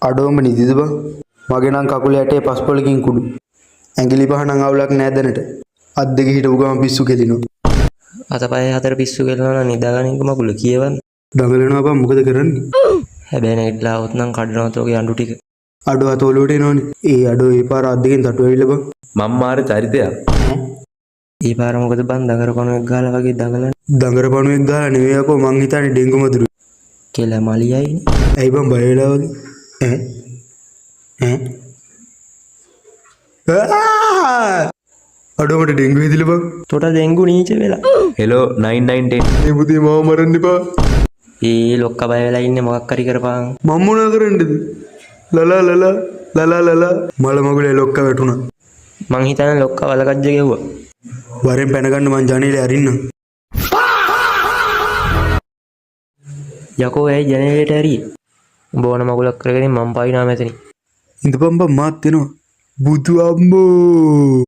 අඩෝම නිදිද බං? මගේ නම් කකුල යටේ පස්පොලකින් කුඩු. ඇඟිලි පහ නම් අවුලක් නෑ දැනට. අත් දෙක හිටපු ගමන් පිස්සු කෙලිනවා. අතපය හතර පිස්සු කෙලනවා නම් නිදාගන්න මගුල කියවන්න. දඟලනවා බං මොකද කරන්නේ? හැබැයි නැගිටලා આવොත් නම් කඩනවා තෝගේ අඬු ටික. අඩෝ අත ඔලුවට එනවනේ. ඒ අඩෝ ඒ පාර අත් දෙකෙන් තටු ඇවිල්ලා බං. මම මාර චරිතයක්. ඒ පාර මොකද බං දඟර කණුවෙක් ගාලා වගේ දඟලන. දඟර පණුවෙක් ගාලා නෙවෙයි අකෝ මං හිතන්නේ ඩෙන්ගු මදුරු. කියලා මලියයිනේ. ඇයි බං බය වෙලා වගේ? අඩෝ මට ඩෙන්ගු හිතිලා බං. තොට දෙංගු නීච වෙලා. හෙලෝ 9910. මේ පුතේ මාව මරන්න එපා. ඒ ලොක්ක බය වෙලා ඉන්නේ මොකක් හරි කරපන්. මම මොනා කරන්නද? ලලා මල මගුලේ ලොක්ක වැටුණා. මං හිතන්නේ ලොක්ක වලකජ්ජ ගෙව්වා. වරෙන් පැන ගන්න මං ජනේලේ අරින්නම්. යකෝ ඇයි ජනේලෙට ඇරියේ? උඹ ඕන මගුලක් කරගෙන මං පායිනා මෙතනින්. ඉඳපන් බං මාත් එනවා. බුදු අම්බෝ